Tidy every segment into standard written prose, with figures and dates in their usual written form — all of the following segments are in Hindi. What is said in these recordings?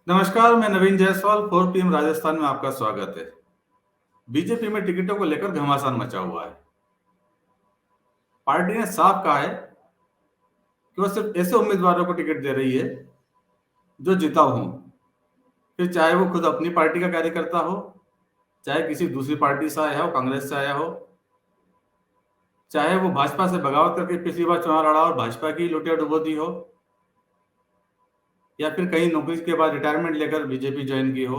नमस्कार, मैं नवीन जायसवाल। 4 पीएम राजस्थान में आपका स्वागत है। बीजेपी में टिकटों को लेकर घमासान मचा हुआ है। पार्टी ने साफ कहा है कि वह सिर्फ ऐसे उम्मीदवारों को टिकट दे रही है जो जिताऊ हों, फिर चाहे वो खुद अपनी पार्टी का कार्यकर्ता हो, चाहे किसी दूसरी पार्टी से आया हो, कांग्रेस से आया हो, चाहे वो भाजपा से बगावत करके पिछली बार चुनाव लड़ा और भाजपा की लुटिया डुबो दी हो, या फिर कहीं नौकरी के बाद रिटायरमेंट लेकर बीजेपी ज्वाइन की हो,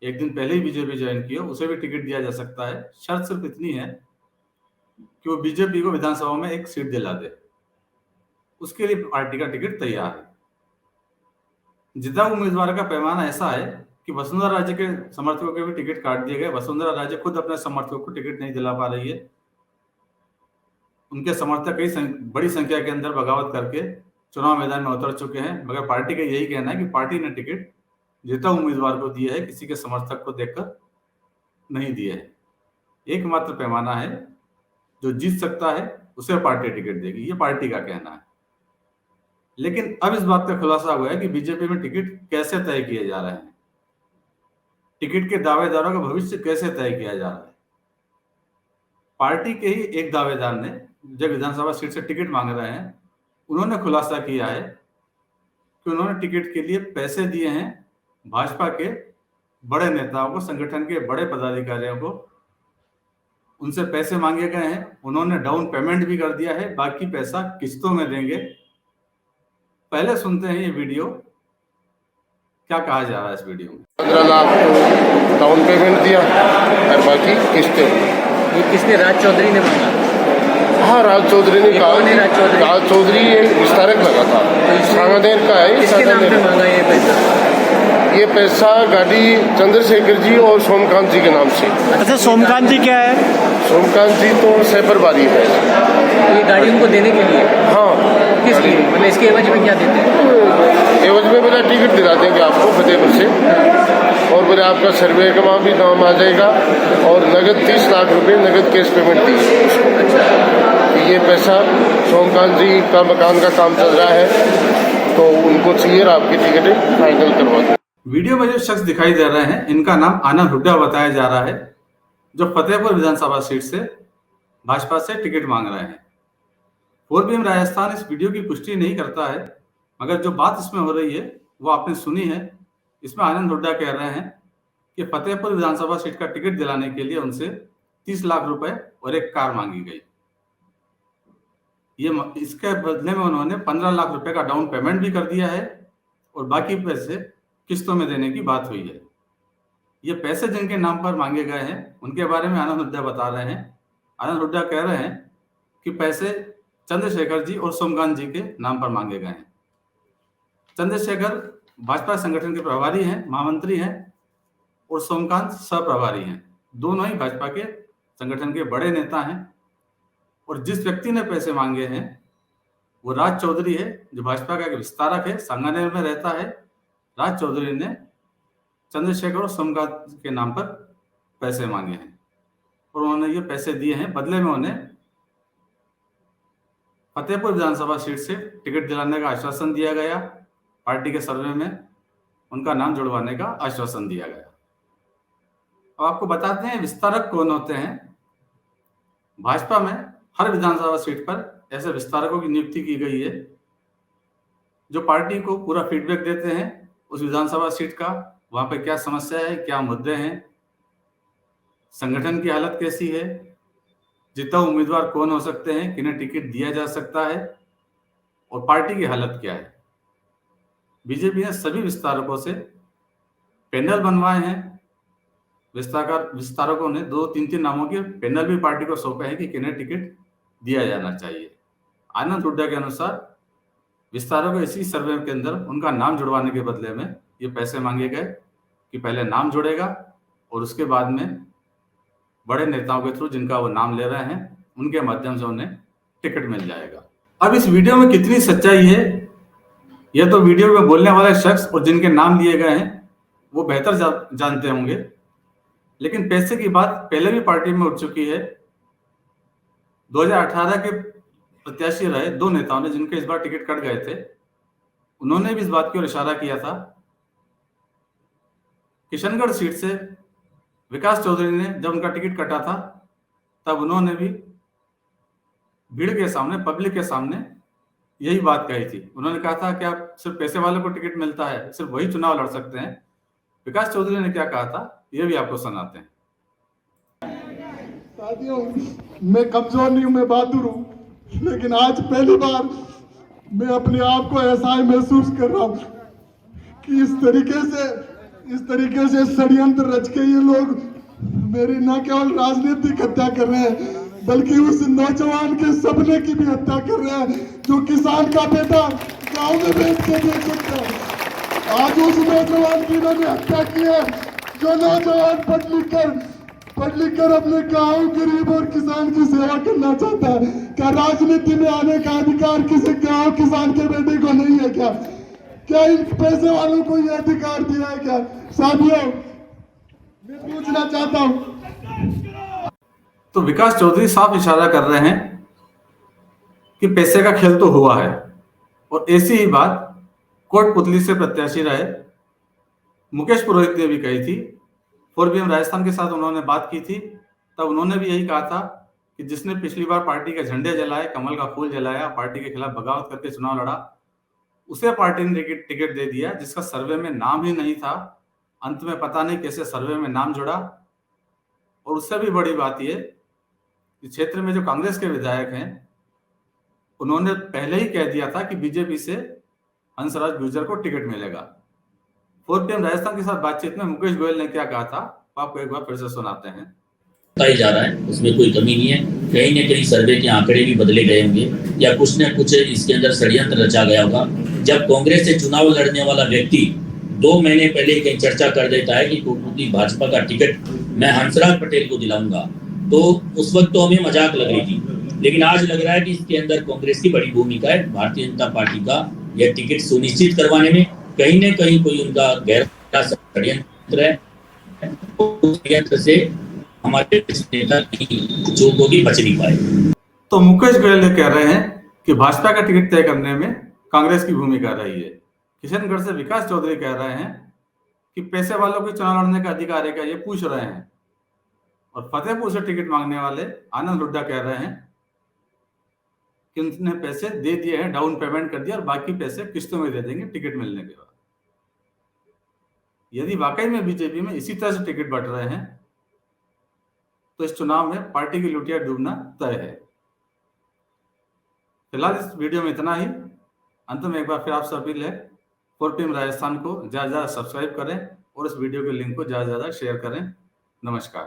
एक दिन पहले ही बीजेपी ज्वाइन की हो, उसे भी टिकट दिया जा सकता है। शर्त सिर्फ इतनी है कि वो बीजेपी को विधानसभा में एक सीट दिला दे। उसके लिए पार्टी का टिकट तैयार है। जिताऊ उम्मीदवार का पैमाना ऐसा है कि वसुंधरा राजे के समर्थकों के भी टिकट काट दिए गए। वसुंधरा राजे खुद अपने समर्थकों को टिकट नहीं दिला पा रही है। उनके समर्थक कई बड़ी संख्या के अंदर बगावत करके चुनाव मैदान में उतर चुके हैं, मगर पार्टी का यही कहना है कि पार्टी ने टिकट जिताऊ उम्मीदवार को दिया है, किसी के समर्थक को देखकर नहीं दिए है। एकमात्र पैमाना है, जो जीत सकता है उसे पार्टी टिकट देगी, ये पार्टी का कहना है। लेकिन अब इस बात का खुलासा हुआ है कि बीजेपी में टिकट कैसे तय किए जा रहे हैं, टिकट के दावेदारों का भविष्य कैसे तय किया जा रहा है। पार्टी के ही एक दावेदार ने, जो विधानसभा सीट से टिकट मांग रहे हैं, उन्होंने खुलासा किया है कि उन्होंने टिकट के लिए पैसे दिए हैं भाजपा के बड़े नेताओं को, संगठन के बड़े पदाधिकारियों को। उनसे पैसे मांगे गए हैं, उन्होंने डाउन पेमेंट भी कर दिया है, बाकी पैसा किस्तों में देंगे। पहले सुनते हैं ये वीडियो, क्या कहा जा रहा है इस वीडियो में। 15 लाख डाउन पेमेंट दिया और बाकी किस्तें। ये किसने? राज चौधरी ने मांगा? हाँ, राज चौधरी ने कहा। राज चौधरी एक विस्तारक लगा था, सांगानेर का है। किसके नाम पे मांगा ये पैसा? ये पैसा गाड़ी चंद्रशेखर जी और सोमकांत जी के नाम से। अच्छा, सोमकांत जी क्या है? सोमकांत जी तो सेपरबारी है। ये गाड़ी उनको देने के लिए? हाँ। किस लिए? मतलब इसके एवज में क्या देते हैं? एवज में बोला टिकट दिला देंगे आपको फतेहपुर से, और बोले आपका सर्वे का वहाँ भी नाम आ जाएगा, और नगद 30 लाख रुपए नगद कैश पेमेंट दी उसको। अच्छा। ये पैसा सोमकांत जी का मकान का काम चल रहा है, तो उनको चाहिए आपकी टिकटें फाइनल करवा दो। वीडियो में जो शख्स दिखाई दे रहे हैं, इनका नाम आनंद हुड्डा बताया जा रहा है, जो फतेहपुर विधानसभा सीट से भाजपा से टिकट मांग रहे हैं। 4 पीएम राजस्थान इस वीडियो की पुष्टि नहीं करता है, मगर जो बात इसमें हो रही है वो आपने सुनी है। इसमें आनंद हुड्डा कह रहे हैं कि फतेहपुर विधानसभा सीट का टिकट दिलाने के लिए उनसे 30 लाख रुपए और एक कार मांगी गई। इसके बदले में उन्होंने 15 लाख रुपए का डाउन पेमेंट भी कर दिया है, और बाकी पैसे किस्तों में देने की बात हुई है। ये पैसे जिनके नाम पर मांगे गए हैं, उनके बारे में आनंद हुड्डा बता रहे हैं। आनंद हुड्डा कह रहे हैं कि पैसे चंद्रशेखर जी और सोमकांत जी के नाम पर मांगे गए हैं। चंद्रशेखर भाजपा संगठन के प्रभारी हैं, महामंत्री हैं, और सोमकांत सह प्रभारी हैं। दोनों ही भाजपा के संगठन के बड़े नेता हैं। और जिस व्यक्ति ने पैसे मांगे हैं वो राज चौधरी है, जो भाजपा का एक विस्तारक है, सांगानेर में रहता है। राज चौधरी ने चंद्रशेखर और सोमकांत के नाम पर पैसे मांगे हैं, और उन्होंने ये पैसे दिए हैं। बदले में उन्हें फतेहपुर विधानसभा सीट से टिकट दिलाने का आश्वासन दिया गया, पार्टी के सर्वे में उनका नाम जुड़वाने का आश्वासन दिया गया। अब आपको बताते हैं विस्तारक कौन होते हैं। भाजपा में हर विधानसभा सीट पर ऐसे विस्तारकों की नियुक्ति की गई है, जो पार्टी को पूरा फीडबैक देते हैं उस विधानसभा सीट का, वहां पे क्या समस्या है, क्या मुद्दे हैं, संगठन की हालत कैसी है, जिताऊ उम्मीदवार कौन हो सकते हैं, किन्हें टिकट दिया जा सकता है, और पार्टी की हालत क्या है। बीजेपी ने सभी विस्तारकों से पैनल बनवाए हैं। विस्तारकों ने 2-3 नामों के पैनल भी पार्टी को सौंपे हैं कि किन्हें टिकट दिया जाना चाहिए। आनंद हुड्डा के अनुसार विस्तारकों इसी सर्वे के अंदर उनका नाम जुड़वाने के बदले में ये पैसे मांगे गए कि पहले नाम जुड़ेगा और उसके बाद में बड़े नेताओं के थ्रू, जिनका वो नाम ले रहे हैं, उनके माध्यम से उन्हें टिकट मिल जाएगा। अब इस वीडियो में कितनी सच्चाई है, यह तो वीडियो में बोलने वाले शख्स और जिनके नाम लिए गए हैं वो बेहतर जानते होंगे। लेकिन पैसे की बात पहले भी पार्टी में उठ चुकी है। 2018 के प्रत्याशी रहे 2 नेताओं ने, जिनके इस बार टिकट कट गए थे, उन्होंने भी इस बात की ओर इशारा किया था किशनगढ़ सीट से विकास चौधरी ने जब उनका टिकट कटा था तब उन्होंने भी भीड़ के सामने, पब्लिक के सामने यही बात कही थी। उन्होंने कहा था कि आप सिर्फ पैसे वालों को टिकट मिलता है, सिर्फ वही चुनाव लड़ सकते हैं। विकास चौधरी ने क्या कहा था ये भी आपको सुनाते हैं। साथियों, मैं कमजोर नहीं हूं, मैं बहादुर हूं, लेकिन आज पहली बार मैं अपने आप को ऐसा ही महसूस कर रहा हूं कि इस तरीके से षड्यंत्र रच के ये लोग मेरी न केवल राजनीतिक हत्या कर रहे हैं बल्कि उस नौजवान के सपने की भी हत्या कर रहे हैं जो किसान का बेटा गांव में बैठ के देख सकता है। आज उस नौजवान की इन्होंने हत्या की है जो नौजवान पढ़ लिख कर अपने गांव, गरीब और किसान की सेवा करना चाहता है। क्या राजनीति में आने का अधिकार किसी गांव किसान के बेटे को नहीं है क्या? क्या इन पैसे वालों को यह अधिकार दिया है क्या? साथियों, मैं पूछना चाहता हूं। तो विकास चौधरी साफ इशारा कर रहे हैं कि पैसे का खेल तो हुआ है, और ऐसी ही बात कोटपुतली से प्रत्याशी रहे मुकेश पुरोहित ने भी कही थी। 4PM राजस्थान के साथ उन्होंने बात की थी, तब उन्होंने भी यही कहा था कि जिसने पिछली बार पार्टी के झंडे जलाए, कमल का फूल जलाया, पार्टी के खिलाफ बगावत करके चुनाव लड़ा, उसे पार्टी ने टिकट दे दिया जिसका सर्वे में नाम ही नहीं था। अंत में पता नहीं कैसे सर्वे में नाम जुड़ा। और उससे भी बड़ी बात यह कि क्षेत्र में जो कांग्रेस के विधायक हैं उन्होंने पहले ही कह दिया था कि बीजेपी से हंसराज गुर्जर को टिकट मिलेगा। 4PM राजस्थान के साथ बातचीत में मुकेश गोयल ने क्या कहा था आपको एक बार फिर से सुनाते हैं। बताया जा रहा है, उसमें कोई कमी नहीं है। कहीं न कहीं सर्वे के आंकड़े भी बदले गए होंगे या कुछ न कुछ इसके अंदर षड्यंत्र रचा गया होगा। जब कांग्रेस से चुनाव लड़ने वाला व्यक्ति 2 महीने पहले कहीं चर्चा कर देता है कि कोटपुतली भाजपा का टिकट मैं हंसराज पटेल को दिलाऊंगा, तो उस वक्त तो हमें मजाक लग रही थी, लेकिन आज लग रहा है कि इसके अंदर कांग्रेस की बड़ी भूमिका है। भारतीय जनता पार्टी का यह टिकट सुनिश्चित करवाने में कहीं न कहीं कोई उनका गहरा षड्यंत्र है। उस षड्यंत्र से हमारे नेता जो भी बच नहीं पाए। तो मुकेश गोयल ने कह रहे हैं कि भाजपा का टिकट तय करने में कांग्रेस की भूमिका रही है। किशनगढ़ से विकास चौधरी कह रहे हैं कि पैसे वालों को चुनाव लड़ने का अधिकार है क्या, ये पूछ रहे हैं। और फतेहपुर से टिकट मांगने वाले आनंद हुड्डा कह रहे हैं कि उन्होंने पैसे दे दिए हैं, डाउन पेमेंट कर दिया और बाकी पैसे किस्तों में दे देंगे टिकट मिलने के बाद। यदि वाकई में बीजेपी में इसी तरह से टिकट बंट रहे हैं तो इस चुनाव में पार्टी की लुटिया डूबना तय है। फिलहाल इस वीडियो में इतना ही। अंत में एक बार फिर आपसे अपील है 4PM राजस्थान को ज्यादा सब्सक्राइब करें और इस वीडियो के लिंक को ज्यादा शेयर करें। नमस्कार।